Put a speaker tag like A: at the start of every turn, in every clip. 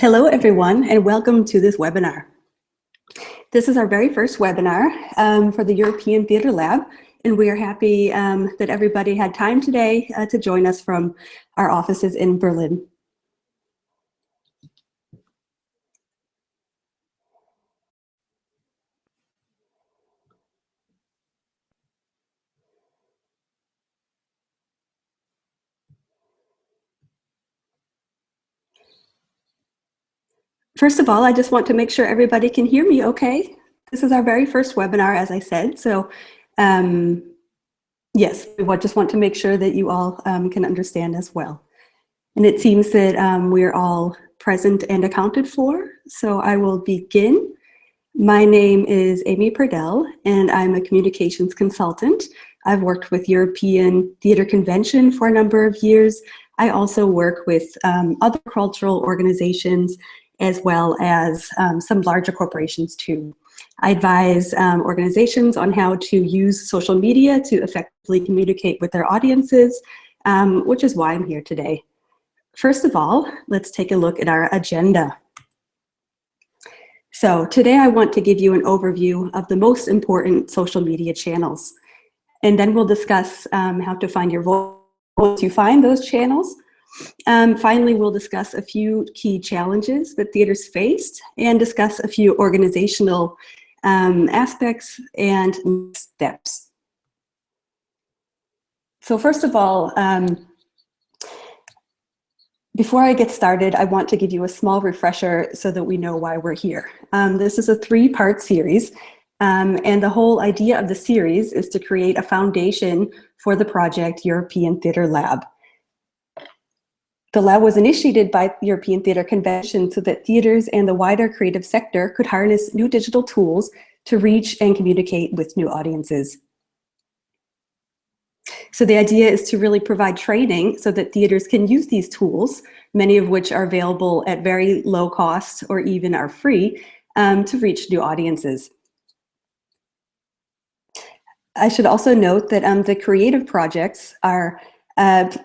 A: Hello, everyone, and welcome to this webinar. This is our very first webinar for the European Theatre Lab, and we are happy that everybody had time today to join us from our offices in Berlin. First of all, I just want to make sure everybody can hear me okay. This is our very first webinar, as I said, so yes, we just want to make sure that you all can understand as well. And it seems that we're all present and accounted for, so I will begin. My name is Amy Purdell, and I'm a communications consultant. I've worked with European Theatre Convention for a number of years. I also work with other cultural organizations as well as some larger corporations too. I advise organizations on how to use social media to effectively communicate with their audiences, which is why I'm here today. First of all, let's take a look at our agenda. So today I want to give you an overview of the most important social media channels. And then we'll discuss how to find your voice once you find those channels. Finally, we'll discuss a few key challenges that theaters faced and discuss a few organizational aspects and next steps. So first of all, before I get started, I want to give you a small refresher so that we know why we're here. This is a three-part series, and the whole idea of the series is to create a foundation for the project European Theatre Lab. The lab was initiated by the European Theatre Convention so that theaters and the wider creative sector could harness new digital tools to reach and communicate with new audiences. So the idea is to really provide training so that theaters can use these tools, many of which are available at very low cost or even are free, to reach new audiences. I should also note that the creative projects are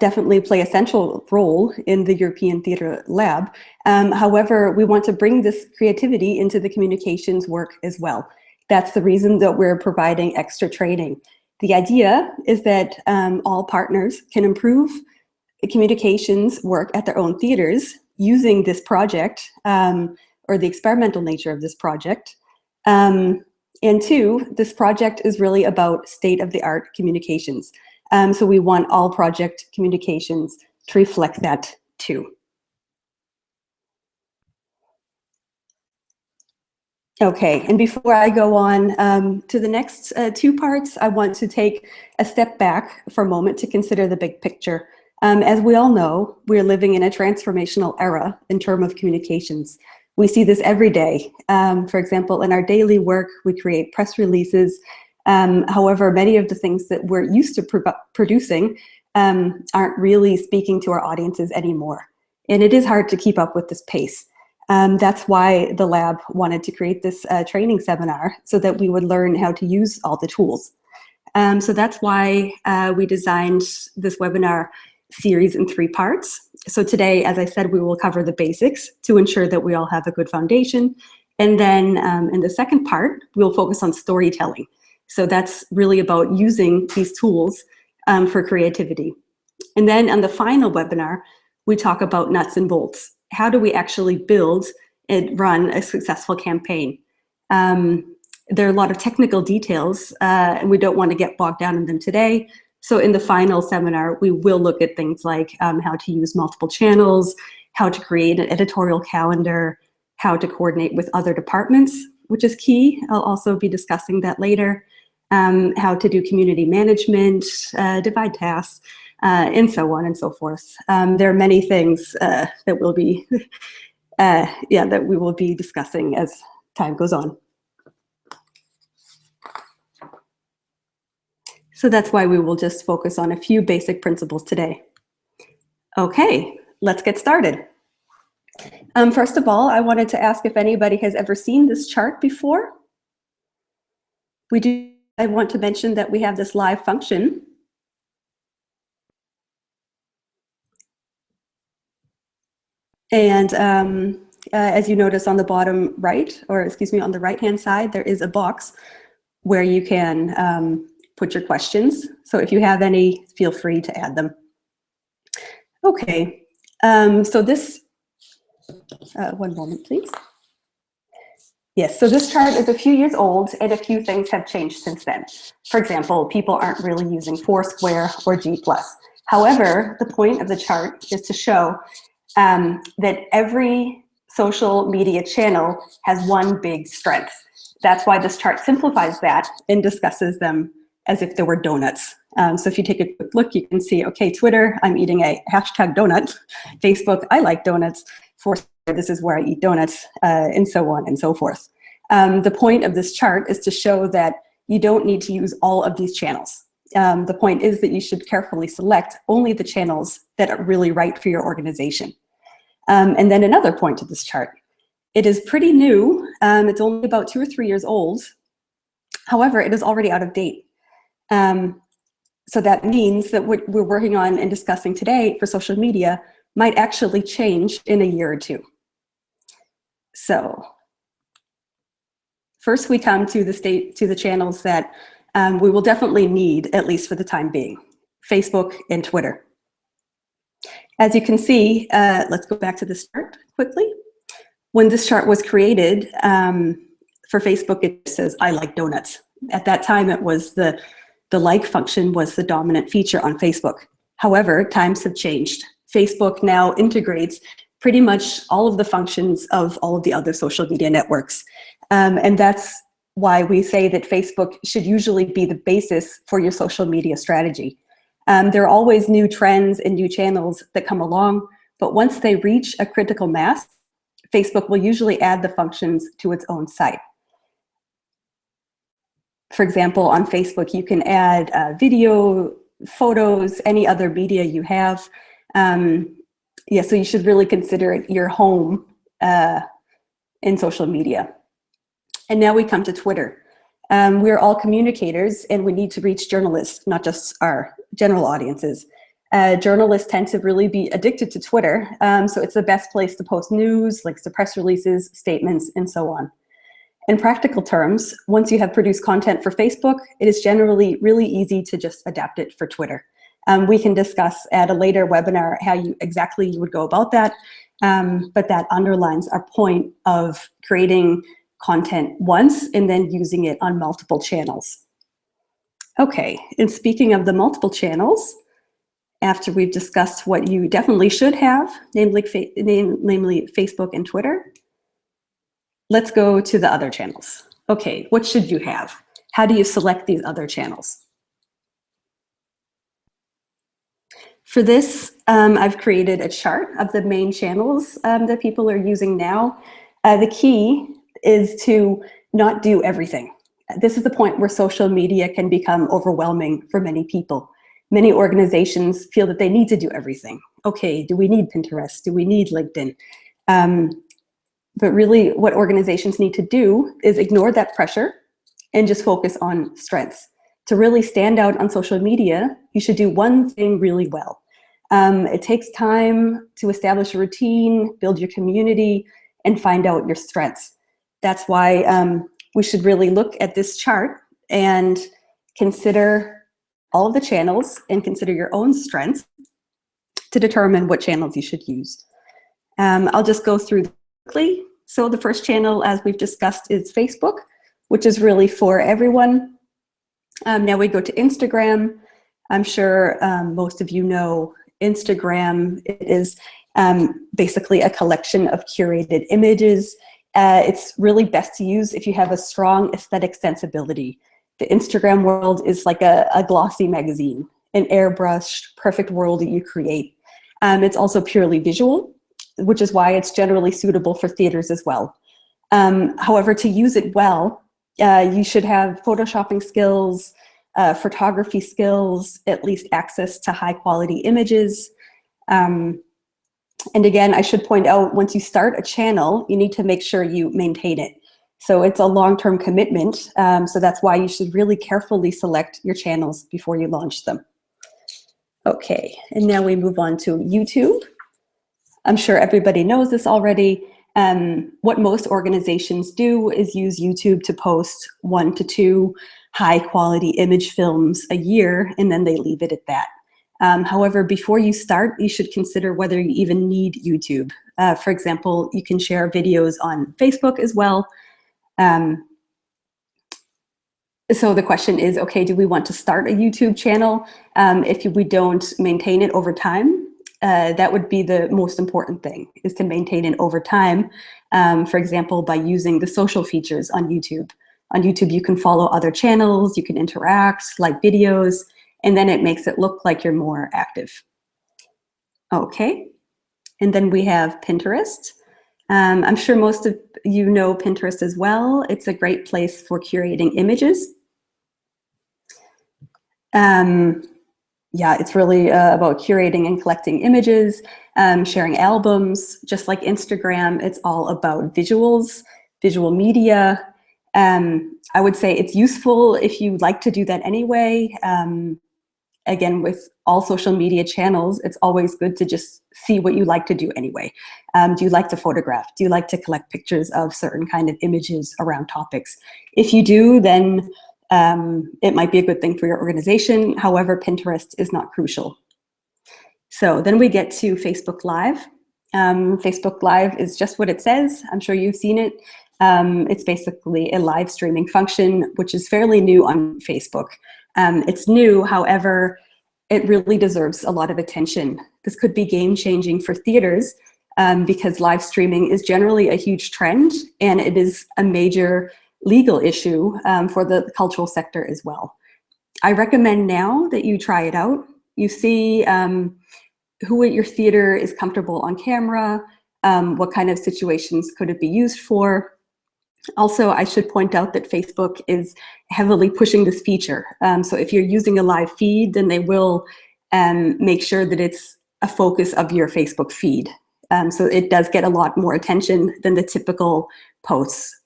A: definitely play a central role in the European Theatre Lab. However, we want to bring this creativity into the communications work as well. That's the reason that we're providing extra training. The idea is that all partners can improve the communications work at their own theaters using this project or the experimental nature of this project. And two, this project is really about state-of-the-art communications. So we want all project communications to reflect that too. Okay, and before I go on to the next two parts, I want to take a step back for a moment to consider the big picture. As we all know, we're living in a transformational era in terms of communications. We see this every day. For example, in our daily work, we create press releases. However, many of the things that we're used to producing aren't really speaking to our audiences anymore. And it is hard to keep up with this pace. That's why the lab wanted to create this training seminar so that we would learn how to use all the tools. So that's why we designed this webinar series in three parts. So today, as I said, we will cover the basics to ensure that we all have a good foundation. And then in the second part, we'll focus on storytelling. So that's really about using these tools for creativity. And then on the final webinar, we talk about nuts and bolts. How do we actually build and run a successful campaign? There are a lot of technical details, and we don't want to get bogged down in them today. So in the final seminar, we will look at things like how to use multiple channels, how to create an editorial calendar, how to coordinate with other departments, which is key. I'll also be discussing that later. How to do community management, divide tasks, and so on and so forth. There are many things that we'll be, that we will be discussing as time goes on. So that's why we will just focus on a few basic principles today. Okay, let's get started. First of all, I wanted to ask if anybody has ever seen this chart before. I want to mention that we have this live function. And as you notice on the bottom right, or excuse me, on the right-hand side, there is a box where you can put your questions. So if you have any, feel free to add them. Okay, so this, one moment, please. Yes, so this chart is a few years old and a few things have changed since then. For example, people aren't really using Foursquare or G+. However, the point of the chart is to show that every social media channel has one big strength. That's why this chart simplifies that and discusses them as if there were donuts. So if you take a quick look, you can see, okay, Twitter, I'm eating a hashtag donut. Facebook, I like donuts. Foursquare, this is where I eat donuts, and so on and so forth. The point of this chart is to show that you don't need to use all of these channels. The point is that you should carefully select only the channels that are really right for your organization. And then another point to this chart. It is pretty new. It's only about 2 or 3 years old. However, it is already out of date. So that means that what we're working on and discussing today for social media might actually change in a year or two. So first we come to the channels that we will definitely need, at least for the time being, Facebook and Twitter. As you can see, let's go back to this chart quickly. When this chart was created, for Facebook, it says, I like donuts. At that time, it was the like function was the dominant feature on Facebook. However, times have changed. Facebook now integrates pretty much all of the functions of all of the other social media networks. And that's why we say that Facebook should usually be the basis for your social media strategy. There are always new trends and new channels that come along, but once they reach a critical mass, Facebook will usually add the functions to its own site. For example, on Facebook, you can add video, photos, any other media you have. Yeah, so you should really consider it your home in social media. And now we come to Twitter. We're all communicators and we need to reach journalists, not just our general audiences. Journalists tend to really be addicted to Twitter, so it's the best place to post news, links to press releases, statements, and so on. In practical terms, once you have produced content for Facebook, it is generally really easy to just adapt it for Twitter. We can discuss at a later webinar how exactly you would go about that, but that underlines our point of creating content once and then using it on multiple channels. Okay, and speaking of the multiple channels, after we've discussed what you definitely should have, namely Facebook and Twitter, let's go to the other channels. Okay, what should you have? How do you select these other channels? For this, I've created a chart of the main channels that people are using now. The key is to not do everything. This is the point where social media can become overwhelming for many people. Many organizations feel that they need to do everything. Okay, do we need Pinterest? Do we need LinkedIn? But really what organizations need to do is ignore that pressure and just focus on strengths. To really stand out on social media, you should do one thing really well. It takes time to establish a routine, build your community, and find out your strengths. That's why we should really look at this chart and consider all of the channels and consider your own strengths to determine what channels you should use. I'll just go through quickly. So the first channel, as we've discussed, is Facebook, which is really for everyone. Now we go to Instagram. I'm sure most of you know Instagram. It is basically a collection of curated images. It's really best to use if you have a strong aesthetic sensibility. The Instagram world is like a glossy magazine, an airbrushed, perfect world that you create. It's also purely visual, which is why it's generally suitable for theaters as well. However, to use it well, you should have photoshopping skills, photography skills, at least access to high quality images. And again, I should point out, once you start a channel, you need to make sure you maintain it. So it's a long-term commitment. So that's why you should really carefully select your channels before you launch them. Okay, and now we move on to YouTube. I'm sure everybody knows this already. What most organizations do is use YouTube to post 1 to 2 high quality image films a year, and then they leave it at that. However, before you start, you should consider whether you even need YouTube. For example, you can share videos on Facebook as well. So the question is, okay, do we want to start a YouTube channel? If we don't maintain it over time, that would be the most important thing, is to maintain it over time. For example, by using the social features on YouTube. On YouTube, you can follow other channels, you can interact, like videos, and then it makes it look like you're more active. Okay, and then we have Pinterest. I'm sure most of you know Pinterest as well. It's a great place for curating images. Yeah, it's really about curating and collecting images, sharing albums. Just like Instagram, it's all about visuals, visual media. I would say it's useful if you like to do that anyway. Again, with all social media channels, it's always good to just see what you like to do anyway. Do you like to photograph? Do you like to collect pictures of certain kind of images around topics? If you do, then it might be a good thing for your organization. However, Pinterest is not crucial. So then we get to Facebook Live. Facebook Live is just what it says. I'm sure you've seen it. It's basically a live streaming function, which is fairly new on Facebook. It's new, however, it really deserves a lot of attention. This could be game-changing for theaters because live streaming is generally a huge trend, and it is a major legal issue for the cultural sector as well. I recommend now that you try it out. You see who at your theater is comfortable on camera, what kind of situations could it be used for. Also, I should point out that Facebook is heavily pushing this feature. So if you're using a live feed, then they will make sure that it's a focus of your Facebook feed. So it does get a lot more attention than the typical posts.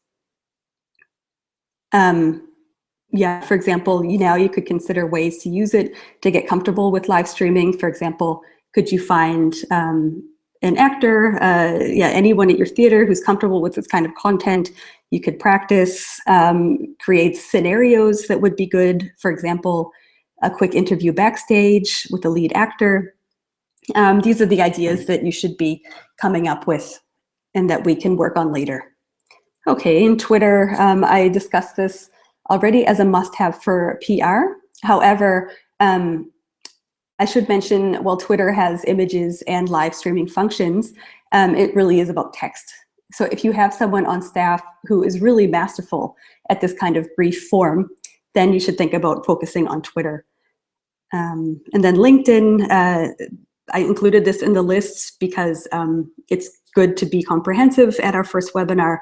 A: Yeah, for example, now you could consider ways to use it to get comfortable with live streaming. For example, could you find an actor, anyone at your theater who's comfortable with this kind of content? You could practice, create scenarios that would be good. For example, a quick interview backstage with the lead actor. These are the ideas that you should be coming up with and that we can work on later. Okay, in Twitter, I discussed this already as a must-have for PR. However, I should mention, while Twitter has images and live streaming functions, it really is about text. So if you have someone on staff who is really masterful at this kind of brief form, then you should think about focusing on Twitter. And then LinkedIn, I included this in the list because it's good to be comprehensive at our first webinar.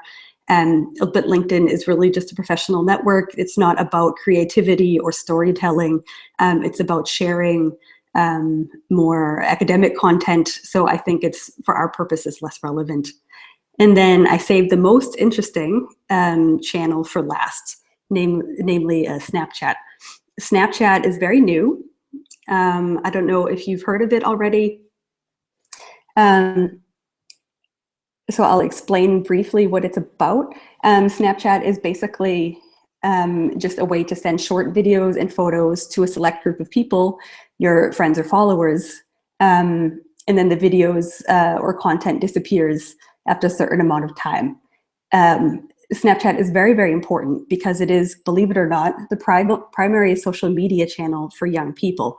A: But LinkedIn is really just a professional network. It's not about creativity or storytelling. It's about sharing more academic content. So I think it's, for our purposes, less relevant. And then I saved the most interesting channel for last, namely Snapchat. Snapchat is very new. I don't know if you've heard of it already. So I'll explain briefly what it's about. Snapchat is basically just a way to send short videos and photos to a select group of people, your friends or followers, and then the videos or content disappears after a certain amount of time. Snapchat is very, very important because it is, believe it or not, the primary social media channel for young people.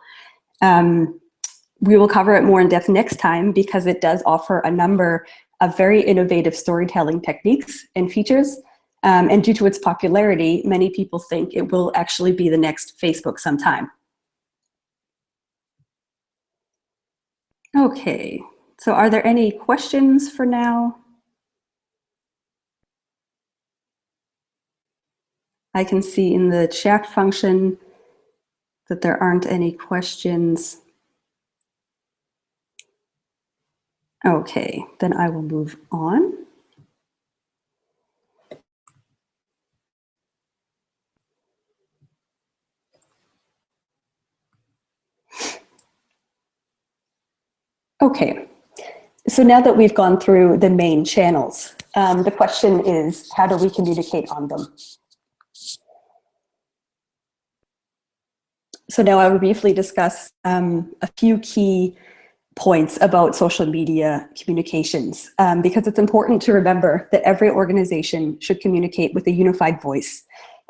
A: We will cover it more in depth next time because it does offer a number of very innovative storytelling techniques and features. And due to its popularity, many people think it will actually be the next Facebook sometime. Okay, so are there any questions for now? I can see in the chat function that there aren't any questions. Okay, then I will move on. Okay, so now that we've gone through the main channels The question is, how do we communicate on them? So now I will briefly discuss a few key points about social media communications, because it's important to remember that every organization should communicate with a unified voice.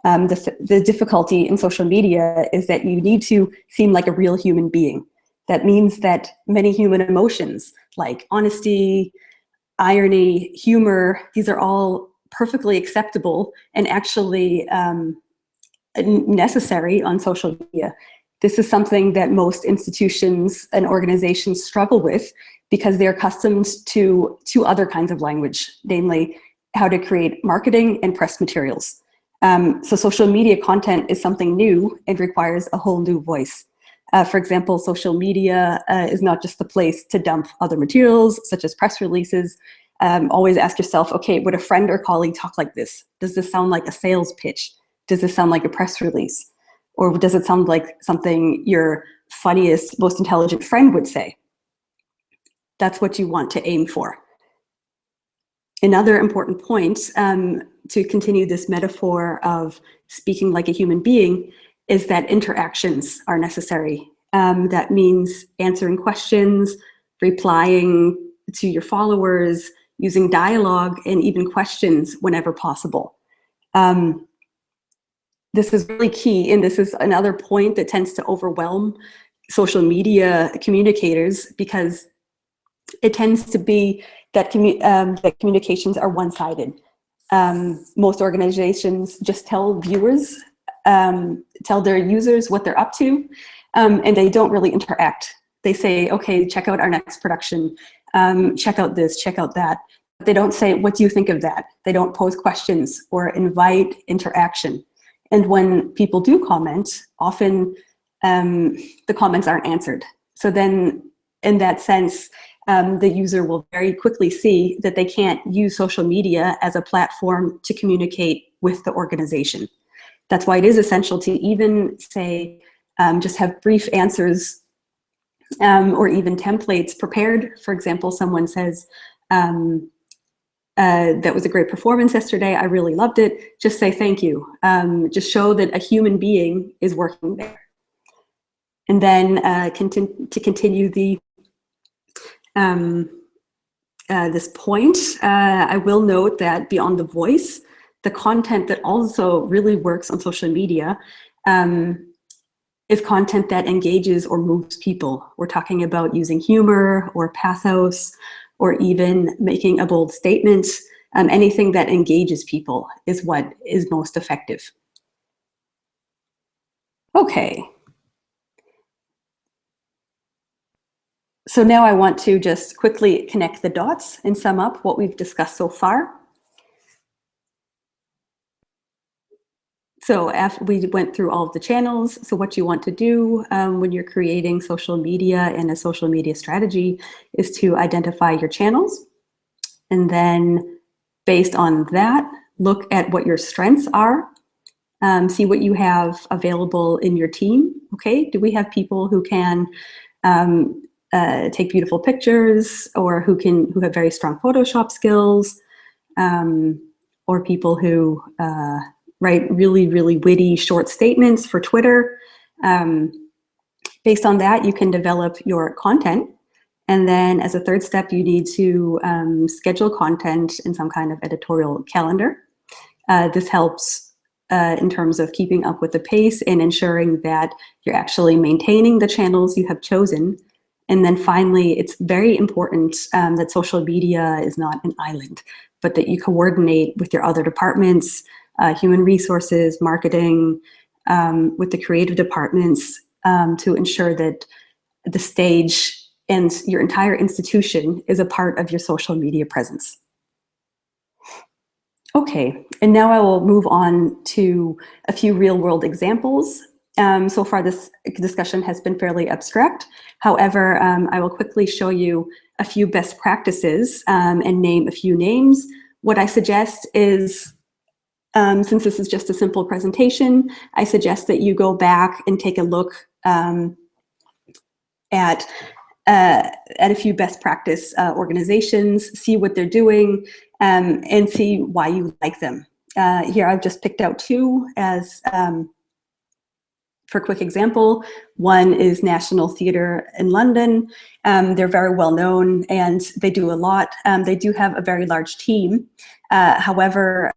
A: The difficulty in social media is that you need to seem like a real human being. That means that many human emotions like honesty, irony, humor, these are all perfectly acceptable and actually necessary on social media. This is something that most institutions and organizations struggle with because they're accustomed to two other kinds of language, namely how to create marketing and press materials. So social media content is something new and requires a whole new voice. For example, social media is not just the place to dump other materials, such as press releases. Always ask yourself, okay, would a friend or colleague talk like this? Does this sound like a sales pitch? Does this sound like a press release? Or does it sound like something your funniest, most intelligent friend would say? That's what you want to aim for. Another important point to continue this metaphor of speaking like a human being is that interactions are necessary. That means answering questions, replying to your followers, using dialogue, and even questions whenever possible. This is really key, and this is another point that tends to overwhelm social media communicators because it tends to be that, that communications are one-sided. Most organizations just tell viewers, tell their users what they're up to, and they don't really interact. They say, okay, check out our next production, check out this, check out that. But they don't say, what do you think of that? They don't pose questions or invite interaction. And when people do comment, often the comments aren't answered. So then in that sense, the user will very quickly see that they can't use social media as a platform to communicate with the organization. That's why it is essential to even say, just have brief answers or even templates prepared. For example, someone says, that was a great performance yesterday. I really loved it. Just say thank you. Just show that a human being is working there. And then continue the this point, I will note that beyond the voice, the content that also really works on social media is content that engages or moves people. We're talking about using humor or pathos, or even making a bold statement. Anything that engages people is what is most effective. Okay. So now I want to just quickly connect the dots and sum up what we've discussed so far. So after we went through all of the channels, so what you want to do when you're creating social media and a social media strategy is to identify your channels. And then based on that, look at what your strengths are. See what you have available in your team. Okay, do we have people who can take beautiful pictures, or who have very strong Photoshop skills, or people who write really, really witty short statements for Twitter. Based on that, you can develop your content. And then as a third step, you need to schedule content in some kind of editorial calendar. This helps in terms of keeping up with the pace and ensuring that you're actually maintaining the channels you have chosen. And then finally, it's very important that social media is not an island, but that you coordinate with your other departments, human resources, marketing, with the creative departments to ensure that the stage and your entire institution is a part of your social media presence. Okay, and now I will move on to a few real-world examples. So far, this discussion has been fairly abstract. However, I will quickly show you a few best practices and name a few names. What I suggest is, since this is just a simple presentation, I suggest that you go back and take a look at a few best practice organizations, see what they're doing, and see why you like them. Here I've just picked out two as for quick example. One is National Theatre in London. They're very well known and they do a lot. They do have a very large team. However,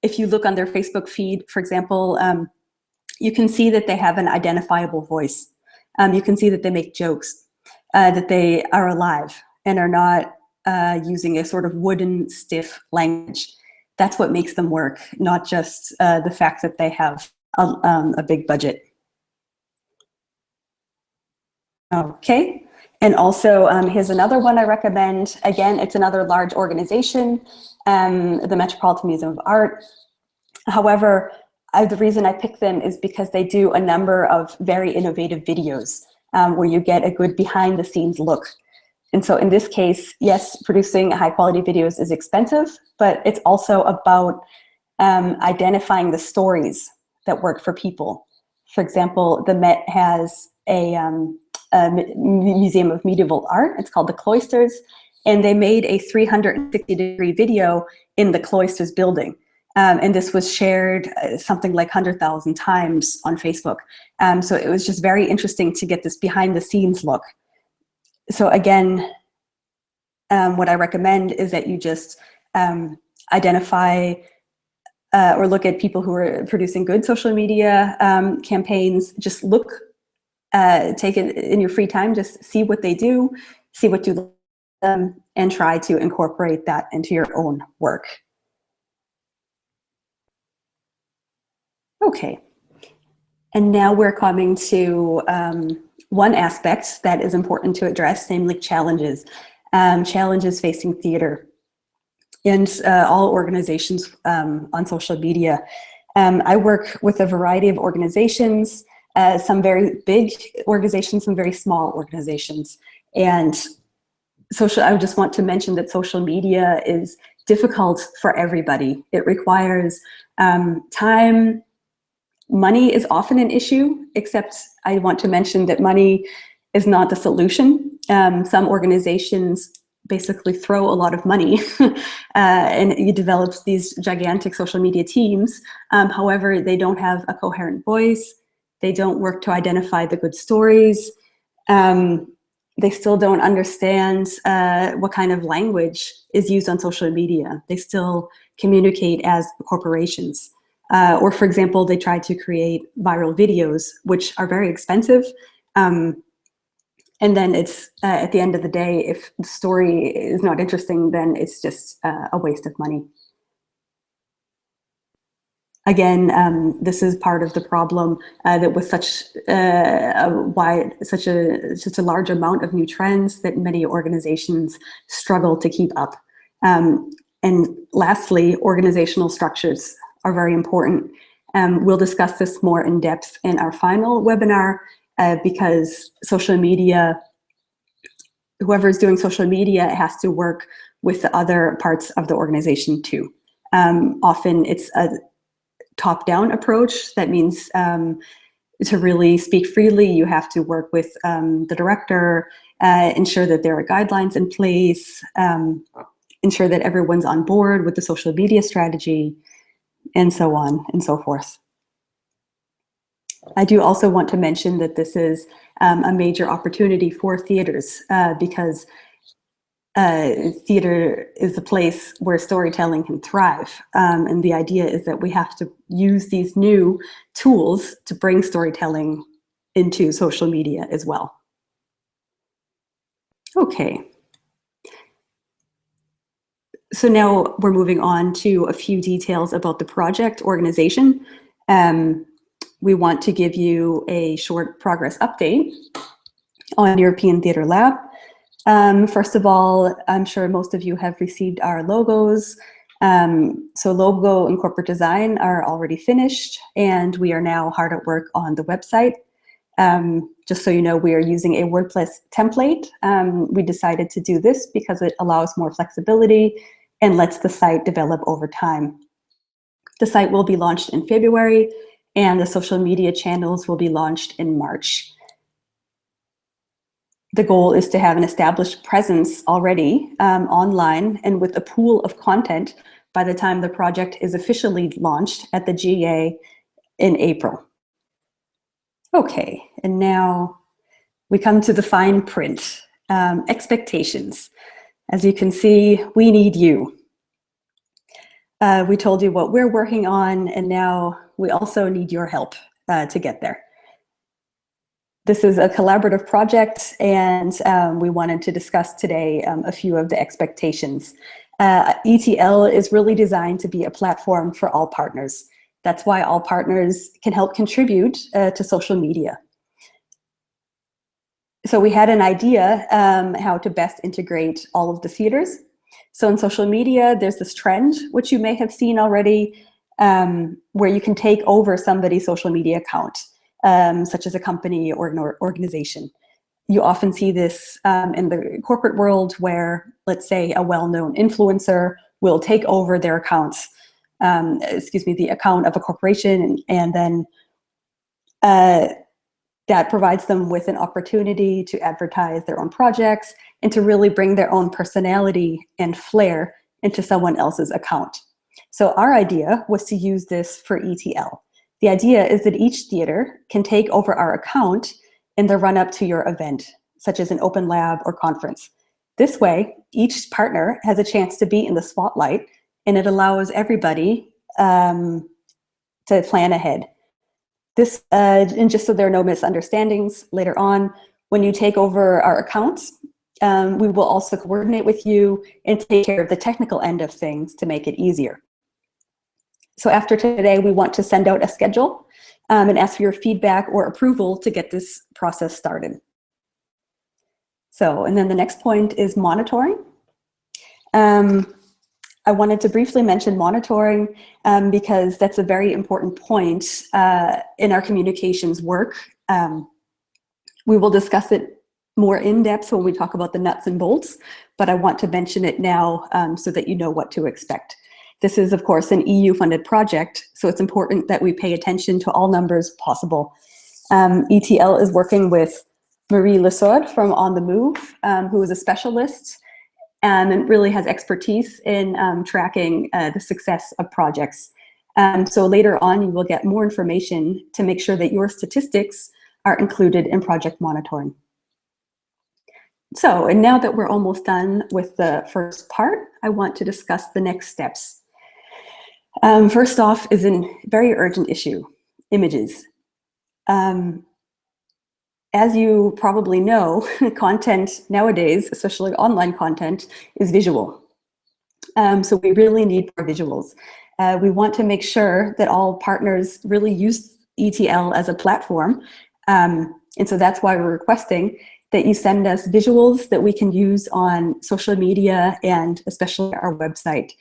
A: if you look on their Facebook feed, for example, you can see that they have an identifiable voice. You can see that they make jokes, that they are alive and are not using a sort of wooden, stiff language. That's what makes them work, not just the fact that they have a big budget. Okay, and also here's another one I recommend. Again, it's another large organization, the Metropolitan Museum of Art. However, the reason I picked them is because they do a number of very innovative videos where you get a good behind the scenes look. And so in this case, yes, producing high quality videos is expensive, but it's also about identifying the stories that work for people. For example, the Met has a Museum of Medieval Art. It's called the Cloisters, and they made a 360-degree video in the Cloisters building. And this was shared something like 100,000 times on Facebook. So it was just very interesting to get this behind the scenes look. So again, what I recommend is that you just identify or look at people who are producing good social media campaigns. Just look, take it in your free time, just see what they do, see what you like, and try to incorporate that into your own work. Okay, and now we're coming to one aspect that is important to address, namely challenges. Challenges facing theater and all organizations on social media. I work with a variety of organizations, some very big organizations, some very small organizations. And I just want to mention that social media is difficult for everybody. It requires time. Money is often an issue, except I want to mention that money is not the solution. Some organizations basically throw a lot of money and you develop these gigantic social media teams. However, they don't have a coherent voice. They don't work to identify the good stories. They still don't understand what kind of language is used on social media. They still communicate as corporations. Or for example, they try to create viral videos, which are very expensive. And then it's, at the end of the day, if the story is not interesting, then it's just a waste of money. Again, this is part of the problem that with such such a large amount of new trends that many organizations struggle to keep up. And lastly, organizational structures are very important. We'll discuss this more in depth in our final webinar because social media, whoever is doing social media has to work with the other parts of the organization too. Often it's a top-down approach. That means to really speak freely, you have to work with the director, ensure that there are guidelines in place, ensure that everyone's on board with the social media strategy, and so on and so forth. I do also want to mention that this is a major opportunity for theaters because theater is the place where storytelling can thrive. And the idea is that we have to use these new tools to bring storytelling into social media as well. Okay. So now we're moving on to a few details about the project organization. We want to give you a short progress update on European Theatre Lab. First of all, I'm sure most of you have received our logos. So logo and corporate design are already finished, and we are now hard at work on the website. Just so you know, we are using a WordPress template. We decided to do this because it allows more flexibility and lets the site develop over time. The site will be launched in February, and the social media channels will be launched in March. The goal is to have an established presence already online and with a pool of content by the time the project is officially launched at the GA in April. Okay, and now we come to the fine print, expectations. As you can see, we need you. We told you what we're working on, and now we also need your help to get there. This is a collaborative project, and we wanted to discuss today a few of the expectations. ETL is really designed to be a platform for all partners. That's why all partners can help contribute to social media. So we had an idea how to best integrate all of the theaters. So in social media, there's this trend, which you may have seen already, where you can take over somebody's social media account, such as a company or an organization. You often see this in the corporate world where, let's say, a well-known influencer will take over their accounts, the account of a corporation, and then that provides them with an opportunity to advertise their own projects and to really bring their own personality and flair into someone else's account. So our idea was to use this for ETL. The idea is that each theater can take over our account in the run-up to your event, such as an open lab or conference. This way, each partner has a chance to be in the spotlight, and it allows everybody to plan ahead. This, and just so there are no misunderstandings later on, when you take over our accounts, we will also coordinate with you and take care of the technical end of things to make it easier. So after today, we want to send out a schedule and ask for your feedback or approval to get this process started. So, and then the next point is monitoring. I wanted to briefly mention monitoring because that's a very important point in our communications work. We will discuss it more in depth when we talk about the nuts and bolts, but I want to mention it now so that you know what to expect. This is, of course, an EU-funded project, so it's important that we pay attention to all numbers possible. ETL is working with Marie Lesord from On the Move, who is a specialist and really has expertise in tracking the success of projects. So later on, you will get more information to make sure that your statistics are included in project monitoring. So, and now that we're almost done with the first part, I want to discuss the next steps. First off is a very urgent issue, images. As you probably know, content nowadays, especially online content, is visual. So we really need more visuals. We want to make sure that all partners really use ETL as a platform. And so that's why we're requesting that you send us visuals that we can use on social media and especially our website.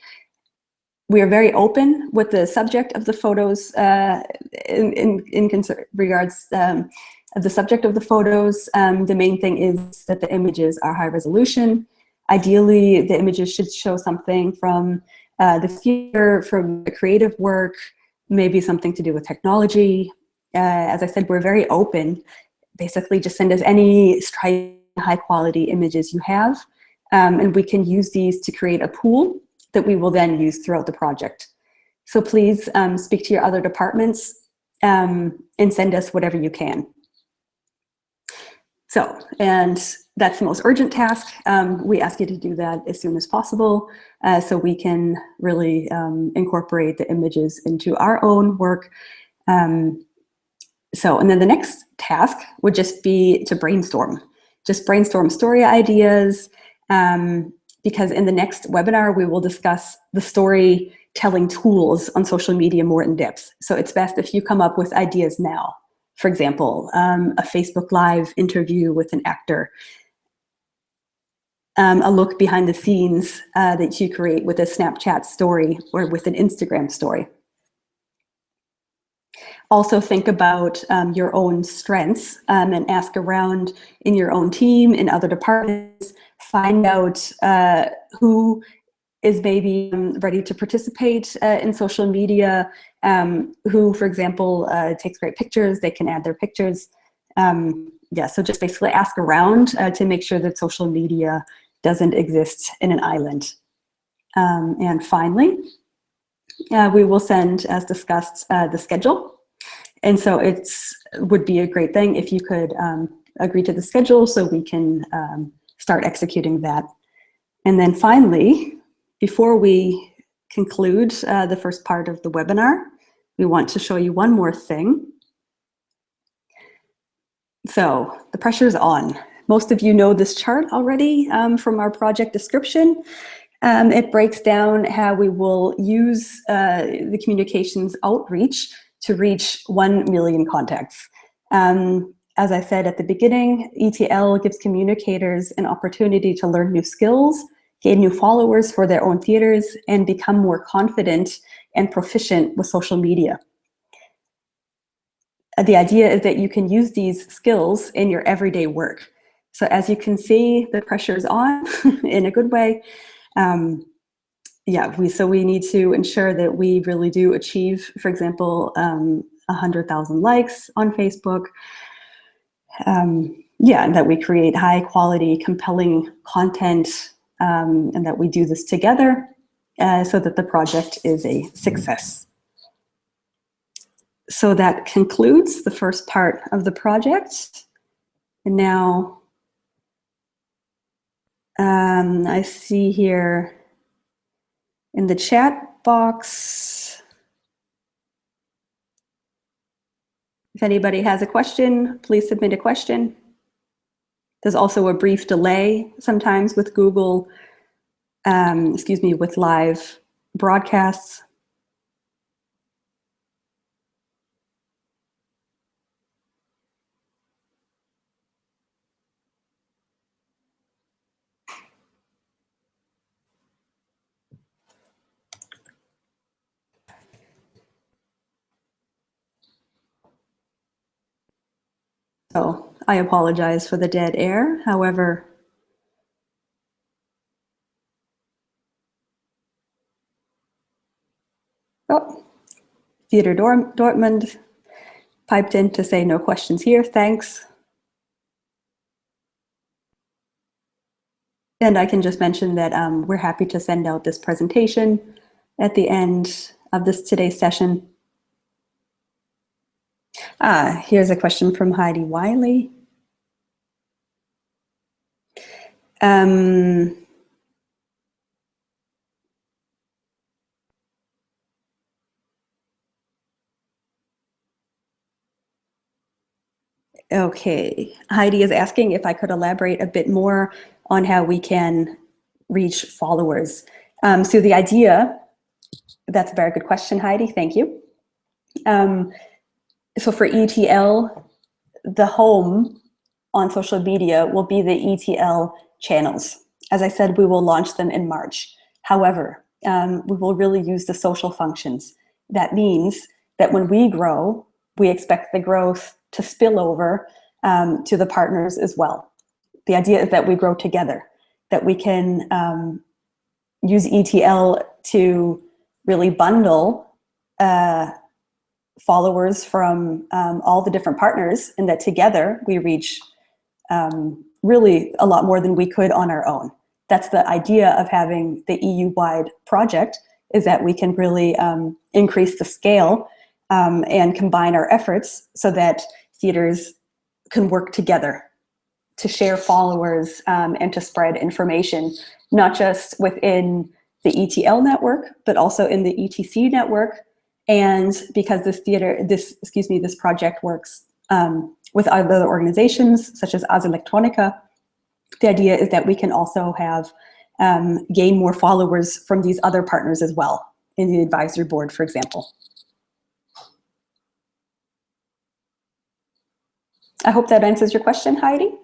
A: We are very open with the subject of the photos in regards of the subject of the photos. The main thing is that the images are high resolution. Ideally, the images should show something from the theater, from the creative work, maybe something to do with technology. As I said, we're very open. Basically, just send us any striking, high quality images you have, and we can use these to create a pool that we will then use throughout the project. So please speak to your other departments and send us whatever you can. So, and that's the most urgent task. We ask you to do that as soon as possible so we can really incorporate the images into our own work. So, and then the next task would just be to brainstorm. Just brainstorm story ideas, because in the next webinar, we will discuss the storytelling tools on social media more in depth. So it's best if you come up with ideas now. For example, a Facebook Live interview with an actor, a look behind the scenes that you create with a Snapchat story or with an Instagram story. Also think about your own strengths and ask around in your own team, in other departments, find out who is maybe ready to participate in social media, who, for example, takes great pictures, they can add their pictures. Yeah, so just basically ask around to make sure that social media doesn't exist in an island. And finally, we will send, as discussed, the schedule. And so it would be a great thing if you could agree to the schedule so we can start executing that. And then finally, before we conclude the first part of the webinar, we want to show you one more thing. So the pressure is on. Most of you know this chart already from our project description. It breaks down how we will use the communications outreach to reach 1 million contacts. As I said at the beginning, ETL gives communicators an opportunity to learn new skills, gain new followers for their own theaters, and become more confident and proficient with social media. The idea is that you can use these skills in your everyday work. So as you can see, the pressure is on in a good way. Yeah, we need to ensure that we really do achieve, for example, 100,000 likes on Facebook. Yeah, and that we create high quality, compelling content, and that we do this together so that the project is a success. So that concludes the first part of the project. And now I see here in the chat box, if anybody has a question, please submit a question. There's also a brief delay sometimes with Google, with live broadcasts. So I apologize for the dead air. However, Theater Dortmund piped in to say no questions here. Thanks. And I can just mention that we're happy to send out this presentation at the end of today's session. Here's a question from Heidi Wiley. Okay, Heidi is asking if I could elaborate a bit more on how we can reach followers. So the idea, that's a very good question, Heidi, thank you. So for ETL, the home on social media will be the ETL channels. As I said, we will launch them in March. However, we will really use the social functions. That means that when we grow, we expect the growth to spill over to the partners as well. The idea is that we grow together, that we can use ETL to really bundle followers from all the different partners, and that together we reach really a lot more than we could on our own. That's the idea of having the EU-wide project, is that we can really increase the scale and combine our efforts so that theaters can work together to share followers and to spread information, not just within the ETL network, but also in the ETC network. And because this project works with other organizations such as Ars Electronica, the idea is that we can also have gain more followers from these other partners as well in the advisory board, for example. I hope that answers your question, Heidi.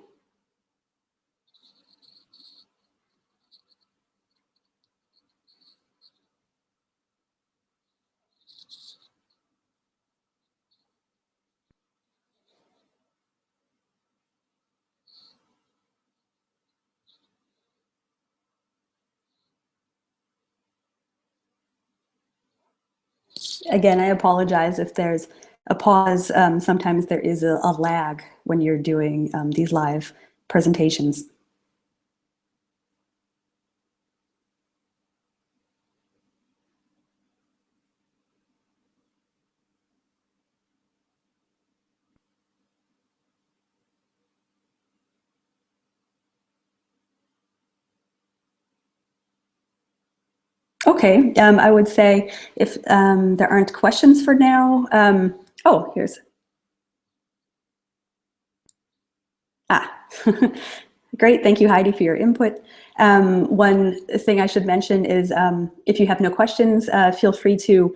A: Again, I apologize if there's a pause. Sometimes there is a lag when you're doing these live presentations. Okay, I would say if there aren't questions for now, oh, here's, great, thank you, Heidi, for your input. One thing I should mention is if you have no questions, feel free to,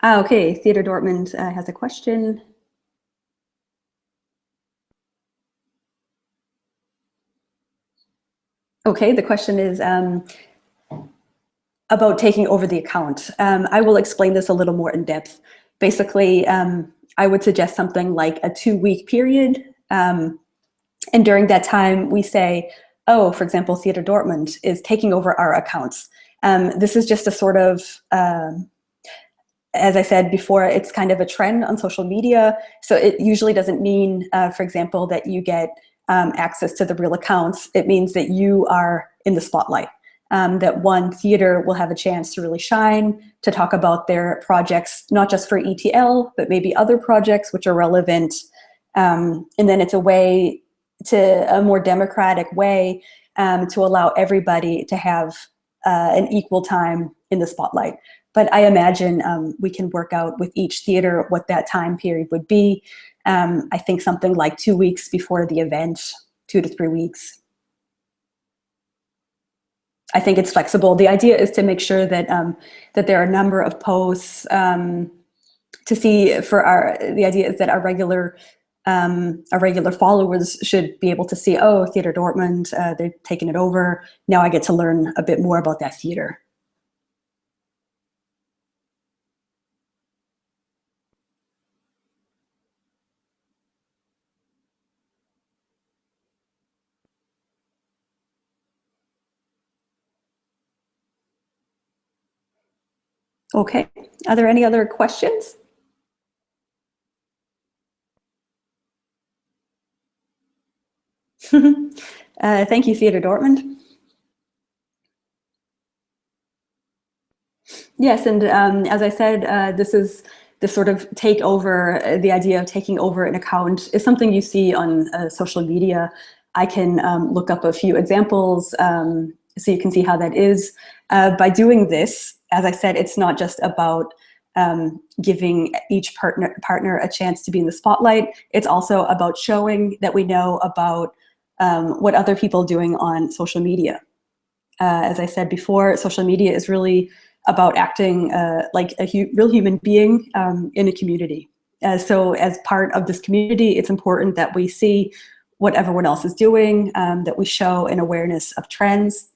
A: okay, Theater Dortmund has a question. Okay, the question is about taking over the account. I will explain this a little more in depth. Basically, I would suggest something like a 2-week period. And during that time, we say, oh, for example, Theater Dortmund is taking over our accounts. This is just a sort of, as I said before, it's kind of a trend on social media. So it usually doesn't mean, for example, that you get access to the real accounts. It means that you are in the spotlight. That one theater will have a chance to really shine, to talk about their projects, not just for ETL, but maybe other projects which are relevant. And then it's a way to a more democratic way to allow everybody to have an equal time in the spotlight. But I imagine we can work out with each theater what that time period would be. I think something like 2 weeks before the event, 2 to 3 weeks. I think it's flexible. The idea is to make sure that that there are a number of posts to see for the idea is that our regular followers should be able to see, oh, Theater Dortmund, they've taken it over. Now I get to learn a bit more about that theater. Okay, are there any other questions? Thank you, Theater Dortmund. Yes, and as I said, this is the sort of takeover, the idea of taking over an account is something you see on social media. I can look up a few examples so you can see how that is. By doing this, as I said, it's not just about giving each partner a chance to be in the spotlight. It's also about showing that we know about what other people are doing on social media. As I said before, social media is really about acting like a real human being in a community. So as part of this community, it's important that we see what everyone else is doing, that we show an awareness of trends.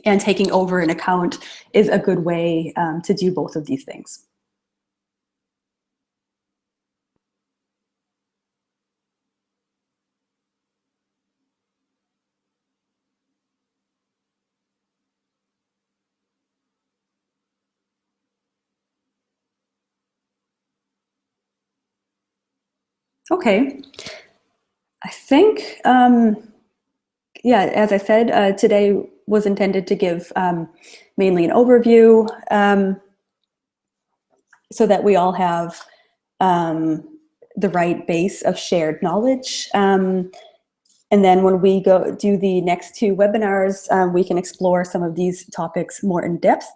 A: And taking over an account is a good way to do both of these things. Okay. I think, yeah, as I said, today was intended to give mainly an overview so that we all have the right base of shared knowledge. And then when we go do the next 2 webinars, we can explore some of these topics more in depth.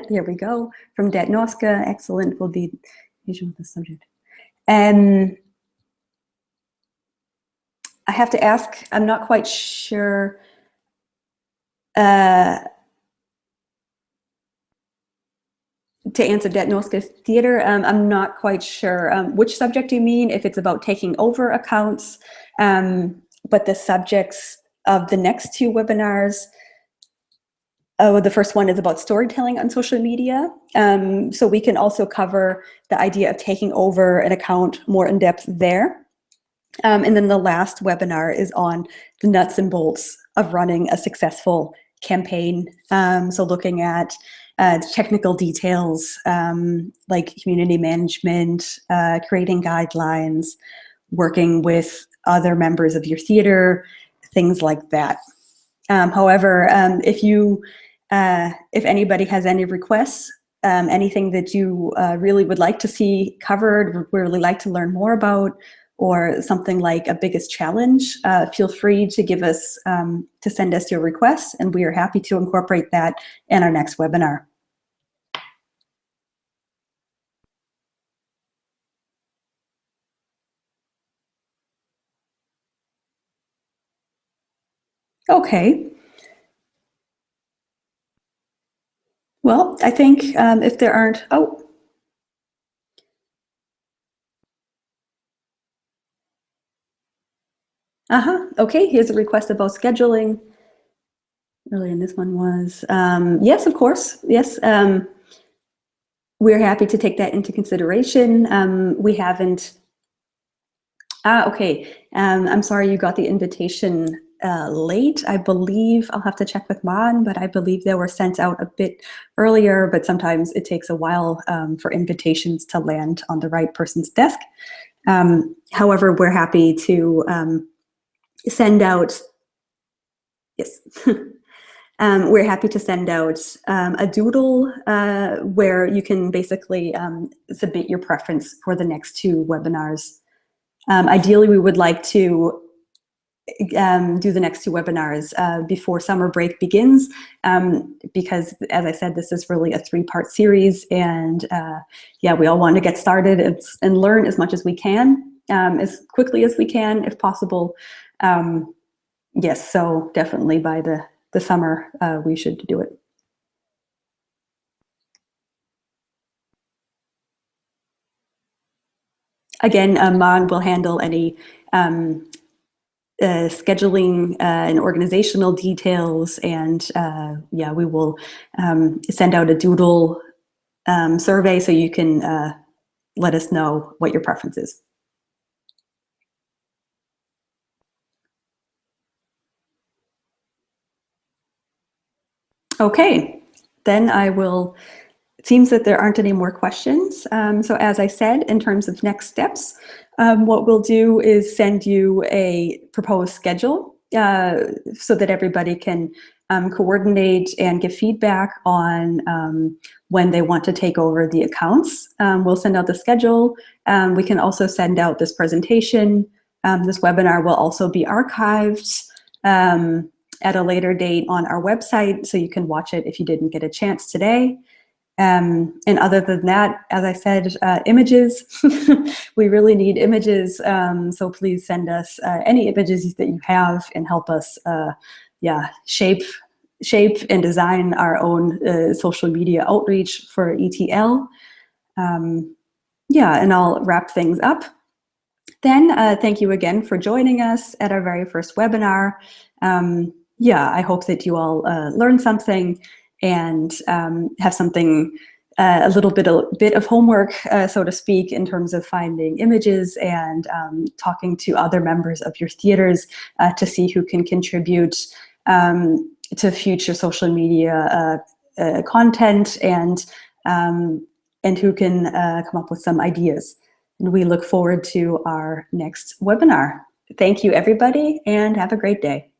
A: Here we go. From Det Norske, excellent, will be visual with the subject. And I have to ask, I'm not quite sure. To answer Det Norske Theater, I'm not quite sure which subject you mean, if it's about taking over accounts, but the subjects of the next 2 webinars, the first one is about storytelling on social media. So we can also cover the idea of taking over an account more in depth there. And then the last webinar is on the nuts and bolts of running a successful campaign. So looking at technical details like community management, creating guidelines, working with other members of your theater, things like that. However, if anybody has any requests, anything that you really would like to see covered, would really like to learn more about, or something like a biggest challenge, feel free to give us, to send us your requests, and we are happy to incorporate that in our next webinar. Okay. Well, I think if there aren't, oh. Okay, here's a request about scheduling. Earlier, and this one was, yes, of course, yes. We're happy to take that into consideration. We haven't, okay, I'm sorry you got the invitation late. I believe, I'll have to check with Mon, but I believe they were sent out a bit earlier, but sometimes it takes a while for invitations to land on the right person's desk. However, we're happy to send out, yes. We're happy to send out a doodle where you can basically submit your preference for the next 2 webinars. Ideally, we would like to do the next 2 webinars before summer break begins, because, as I said, this is really a 3-part series, and yeah, we all want to get started and learn as much as we can, as quickly as we can, if possible. Yes, so definitely by the summer, we should do it. Again, Mon will handle any scheduling and organizational details, and yeah, we will send out a doodle survey so you can let us know what your preference is. Okay, then I will, it seems that there aren't any more questions. So as I said, in terms of next steps, what we'll do is send you a proposed schedule so that everybody can coordinate and give feedback on when they want to take over the accounts. We'll send out the schedule. We can also send out this presentation. This webinar will also be archived at a later date on our website, so you can watch it if you didn't get a chance today. And other than that, as I said, images, we really need images, so please send us any images that you have and help us yeah, shape and design our own social media outreach for ETL. Yeah, and I'll wrap things up. Then thank you again for joining us at our very first webinar. Yeah, I hope that you all learned something and have something, a little bit of homework, so to speak, in terms of finding images and talking to other members of your theaters to see who can contribute to future social media content, and who can come up with some ideas. And we look forward to our next webinar. Thank you, everybody, and have a great day.